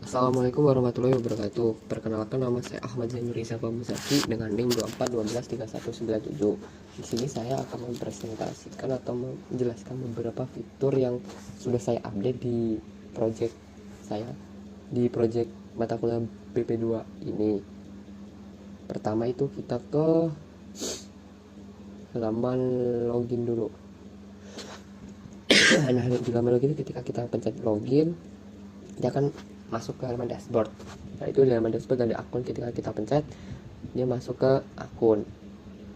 Assalamualaikum warahmatullahi wabarakatuh. Perkenalkan, nama saya Ahmad Zainur Isa Pamuzaki dengan NIM 24123197. Di sini saya akan mempresentasikan atau menjelaskan beberapa fitur yang sudah saya update di project saya, di project mata kuliah BP2 ini. Pertama itu kita ke halaman login dulu. Nah, di halaman login ketika kita pencet login, dia akan masuk ke halaman dashboard. Nah, itu di halaman dashboard ada akun. Ketika kita pencet, dia masuk ke akun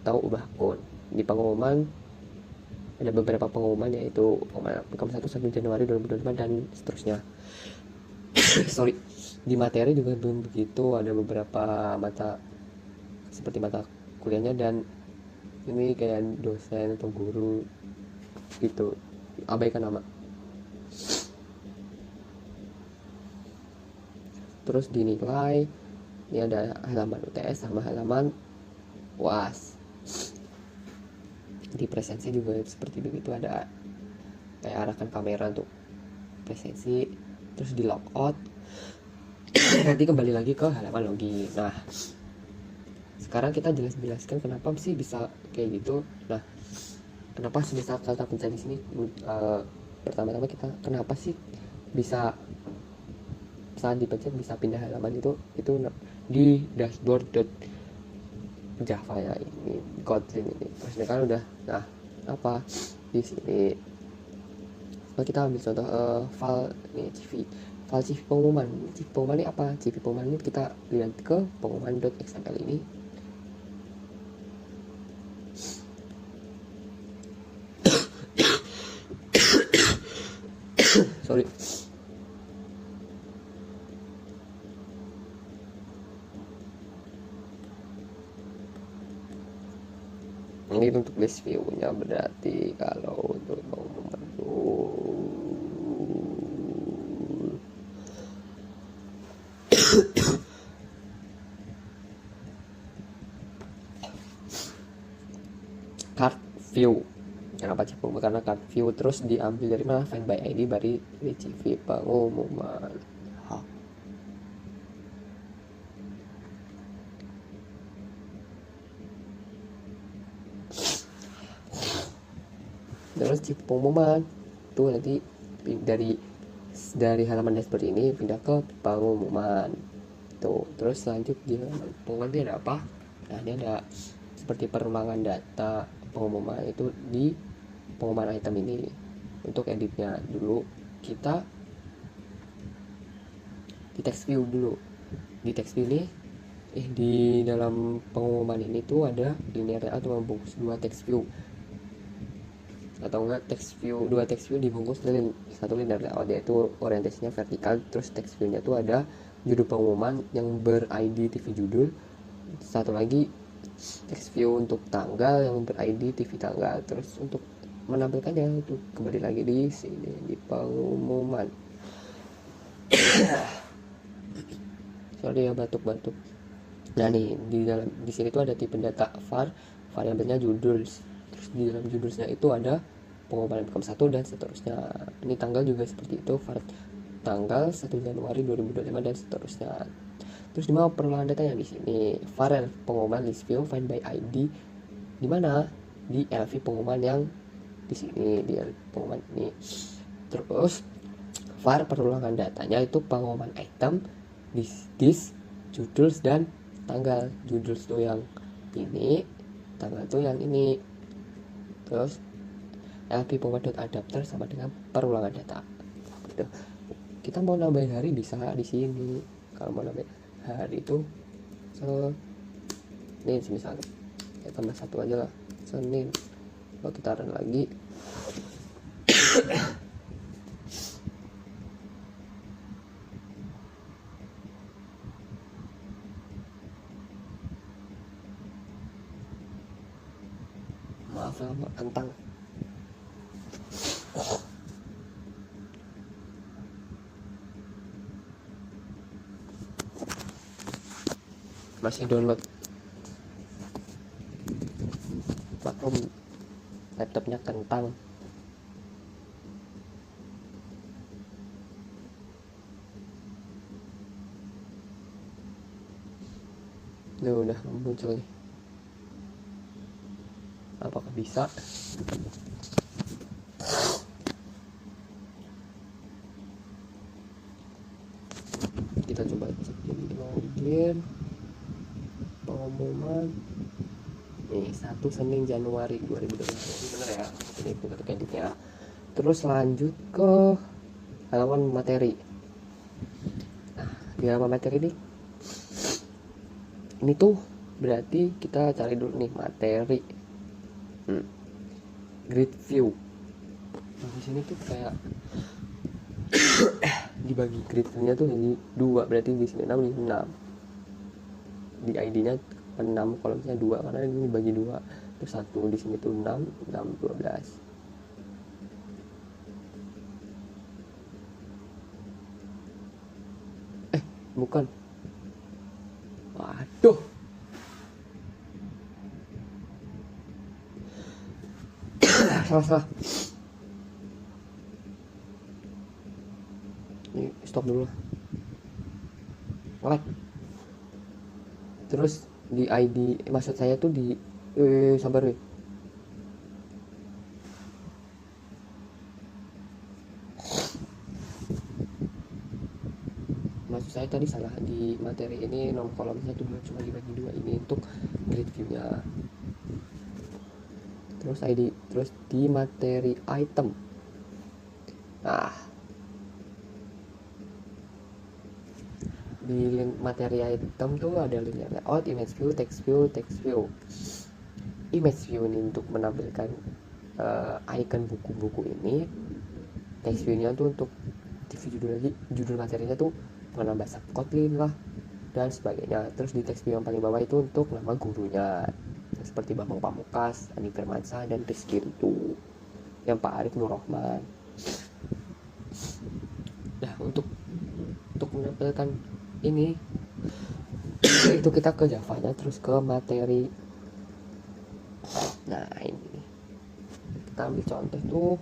atau ubah akun. Di pengumuman ada beberapa pengumuman, yaitu pengumuman 1 Januari 2025 dan seterusnya. Sorry, di materi juga belum begitu, ada beberapa mata seperti mata kuliahnya dan ini kayak dosen atau guru gitu, abaikan nama. Terus dinilai, ini ada halaman UTS sama halaman UAS. Di presensi juga seperti begitu, ada kayak arahkan kamera untuk presensi. Terus di logout, nanti kembali lagi ke halaman login. Nah, sekarang kita jelaskan kenapa sih bisa kayak gitu. Nah, kenapa sih bisa kata pencet di sini? Pertama-tama kita kenapa sih bisa saat dipencet bisa pindah halaman itu di dashboard.java ya, ini Kotlin ini. Terus ini kan udah. Nah, apa di sini? Nah, kita ambil contoh file ini file CV pengumuman. CV pengumuman ini apa? CV pengumuman ini kita lihat ke pengumuman.xml ini. Sorry. Ini untuk list view-nya, berarti kalau untuk pengumuman card view. Kenapa cek pengumuman? Karena card view terus diambil dari mana? Find by ID dari CV pengumuman. Terus CV pengumuman tuh nanti dari halaman dashboard ini pindah ke pengumuman tuh. Terus lanjut di pengumuman ini ada apa? Nah, ini ada seperti perulangan data pengumuman itu di pengumuman item ini. Untuk editnya dulu kita di text view dulu. Di text view ini di dalam pengumuman ini tuh ada linear atau membungkus dua text view, atau enggak dua text view dibungkus dengan satu linear layout, yaitu orientasinya vertikal. Terus text view-nya tuh ada judul pengumuman yang ber-ID TV judul, satu lagi text view untuk tanggal yang ber-ID TV tanggal. Terus untuk menampilkannya itu kembali lagi di sini di pengumuman. Sorry ya, batuk-batuk. Nah, nih di sini tuh ada tipe data var, variabelnya judul. Terus di dalam judulnya itu ada pengumuman income 1 dan seterusnya. Ini tanggal juga seperti itu, var tanggal 1 Januari 2025 dan seterusnya. Terus di mana perluan datanya? Di sini var pengumuman list view find by ID. Di mana? Di LV pengumuman yang di sini, di pengumuman ini. Terus var perulangan datanya itu pengumuman item, disk, judul dan tanggal. Judul tuh yang ini, tanggal tuh yang ini. Terus LP pengumuman.adapter sama dengan perulangan data. Gitu. Kita mau nambahin hari bisa di sini. Kalau mau nambahin hari itu Senin misalnya, ya tambah satu aja lah, Senin. Kalau kita run lagi, maaf lama kentang. Masih download. Maklum laptopnya kentang. udah muncul nih. Apakah bisa? Kita coba cek di login pengumuman nih 1 Senin Januari 2020. Ini bener ya, ini untuk editnya. Terus lanjut ke halaman materi. Nah, di halaman materi ini tuh berarti kita cari dulu nih materi grid view. Nah, di sini tuh kayak dibagi grid view-nya tuh jadi 2, berarti di sini 6 di 6. Di ID-nya 6, kolomnya 2 karena ini dibagi 2. Terus 1 di sini tuh 6, 12. Bukan. Waduh. Salah. Ini stop dulu lah. Like. Terus di ID, maksud saya tuh di sabar nih. Maksud saya tadi salah, di materi ini nomor kolomnya tuh cuma dibagi 2, ini untuk grid view-nya. Terus ID, terus di materi item. Nah, di materi item tuh ada linknya layout, image view, text view, text view. Image view ini untuk menampilkan icon buku-buku ini. Text view-nya tuh untuk judul materinya tuh menambah subkotlin lah dan sebagainya. Terus di text view yang paling bawah itu untuk nama gurunya, seperti Bambang Pamungkas, Andi Firmansyah, dan Rizky itu yang Pak Arif Nur Rahman. Nah, untuk menampilkan ini itu kita ke Java-nya, terus ke materi. Nah, ini kita ambil contoh tuh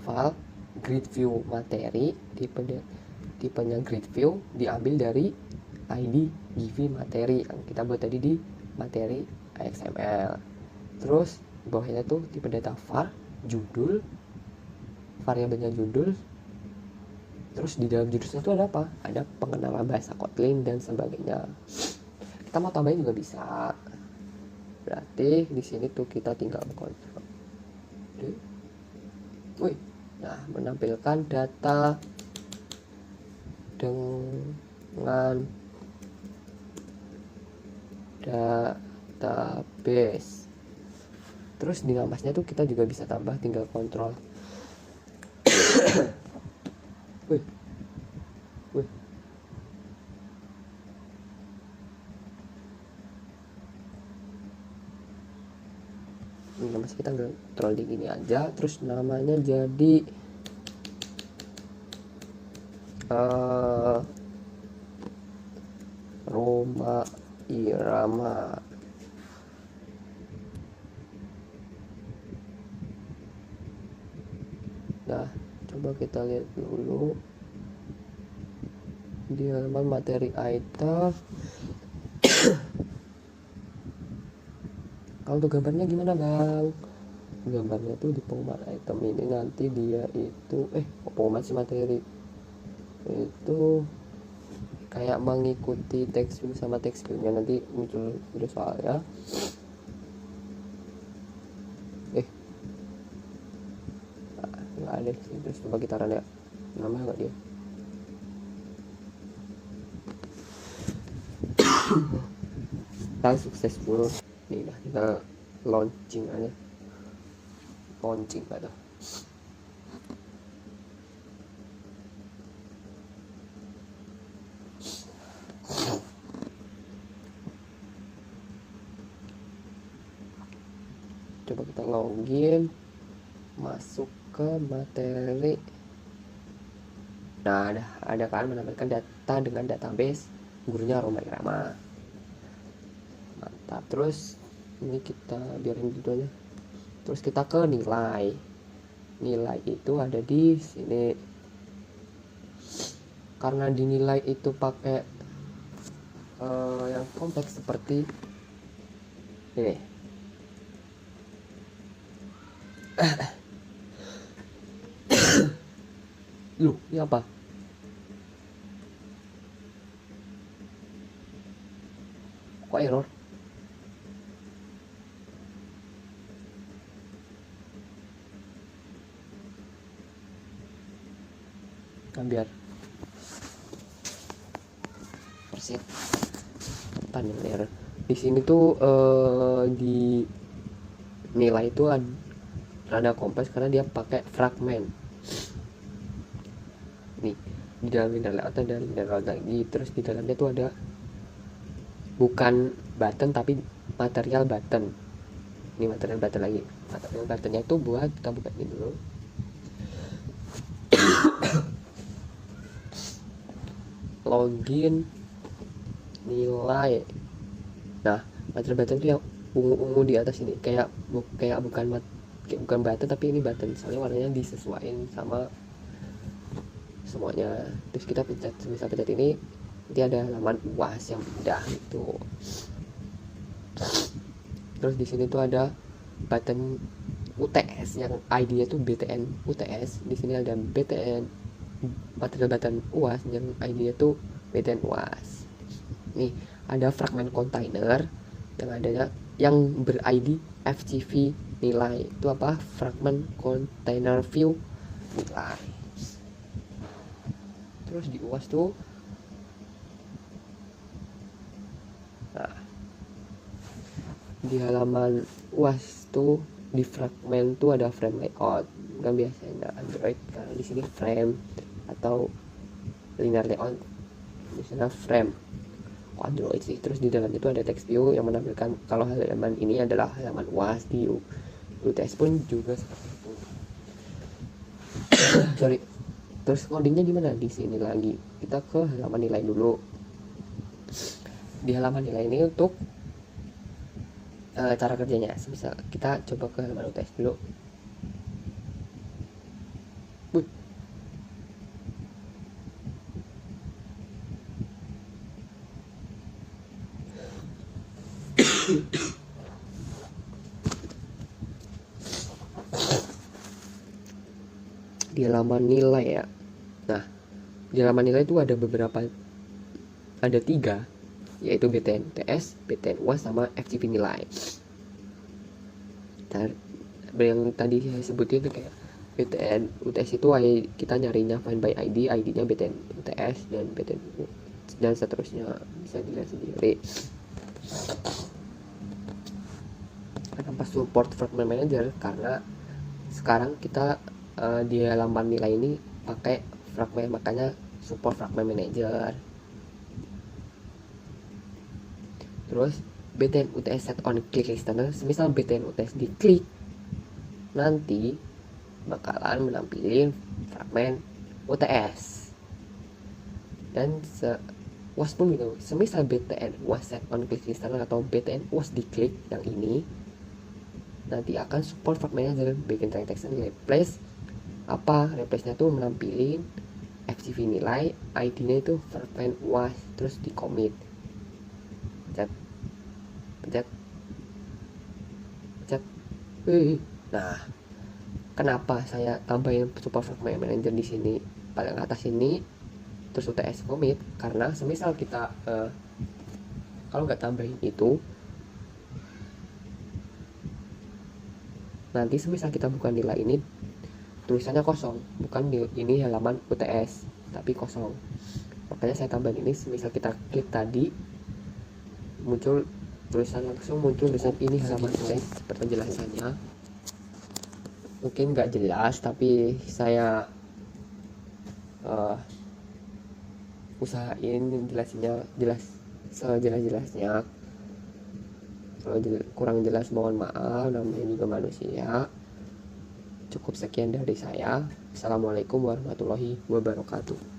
file grid view materi, tipenya grid view, diambil dari ID given materi yang kita buat tadi di materi XML. Terus bawahnya tuh tipe data var, judul, variabelnya judul. Terus di dalam judulnya itu ada apa? Ada pengenalan bahasa Kotlin dan sebagainya. Kita mau tambahin juga bisa. Berarti di sini tuh kita tinggal kontrol. Nah, menampilkan data dengan database. Terus di namasnya tuh kita juga bisa tambah, tinggal kontrol. Ini namanya kita kontrol di gini aja. Terus namanya jadi Roma Irama. Nah, coba kita lihat dulu di halaman materi item. Kalau untuk gambarnya gimana, Bang? Gambarnya tuh di pengumuman item ini nanti dia itu pengumuman si materi itu kayak mengikuti text view sama text view-nya, nanti muncul video soalnya. Nggak ada sih. Terus coba kita run ya, namanya nggak dia. Kita successful nih, udah kita launching aja. Launching ada. Coba kita login, masuk ke materi. Nah, ada kan menampilkan data dengan database gurunya Roma Irama. Mantap. Terus ini kita biarin gitu aja. Terus kita ke nilai. Nilai itu ada di sini. Karena dinilai itu pakai yang kompleks seperti ini. Loh, ini apa? Kok error? Nah, biar persit panel error. Di sini tuh di nilai itu ada kompleks karena dia pakai fragmen. Nih, di dalam linear layout ada linear layout lagi, terus di dalamnya tuh ada bukan button tapi material button. Ini material button lagi. Material buttonnya itu buat kita buka ini dulu. Login nilai. Nah, material button itu yang ungu-ungu di atas ini, kayak bukan button tapi ini button, soalnya warnanya disesuaikan sama semuanya. Terus kita bisa pencet ini, nanti ada halaman UAS yang udah itu. Terus di sini tuh ada button UTS yang ID-nya tuh BTN UTS. Di sini ada BTN material button UAS yang ID-nya tuh BTN UAS. Nih, ada fragment container yang adanya yang ber-ID FCV nilai. Itu apa? Fragment container view nilai. Terus di UAS tuh, nah, di halaman UAS tuh di fragment tuh ada frame layout. Kan biasanya Android karena di sini frame atau linear layout, di sana frame. Android sih. Terus di dalam itu ada text view yang menampilkan kalau halaman ini adalah halaman UAS. Di UTS pun juga seperti itu. Sorry. Terus codingnya gimana? Di sini lagi kita ke halaman nilai dulu. Di halaman nilai ini untuk cara kerjanya, misal kita coba ke halaman UTS dulu. Di halaman nilai ya. Nah, di halaman nilai itu ada ada 3, yaitu BTN UTS, BTN UAS, sama FCV nilai. Yang tadi saya sebutin itu kayak BTN UTS itu kita nyarinya find by ID, ID-nya BTN UTS dan BTN dan seterusnya, bisa dilihat sendiri. Kenapa support fragment manager? Karena sekarang kita di halaman nilai ini pakai fragment, makanya support fragment manager. Terus BTN UTS set on click external, semisal BTN UTS diklik, nanti bakalan menampilin fragmen UTS. Dan UAS pun gitu, semisal BTN UAS set on click external atau BTN UAS diklik yang ini, nanti akan support fragment manager bikin text replace. Apa replace-nya tuh menampilin FCV nilai, ID-nya itu fragment UAS, terus di commit. Pencet. Nah, kenapa saya tambahin support fragment manager di sini paling atas ini, terus UTS commit? Karena semisal kita kalau nggak tambahin itu, nanti semisal kita buka nilai ini, tulisannya kosong, bukan ini halaman UTS tapi kosong. Makanya saya tambahin ini. Semisal kita klik tadi, muncul tulisan, langsung muncul tulisan ini halaman UTS. Penjelasannya mungkin nggak jelas, tapi saya usahain jelasinnya sejelas-jelasnya. Kalau kurang jelas mohon maaf, namanya juga manusia. Cukup sekian dari saya. Assalamualaikum warahmatullahi wabarakatuh.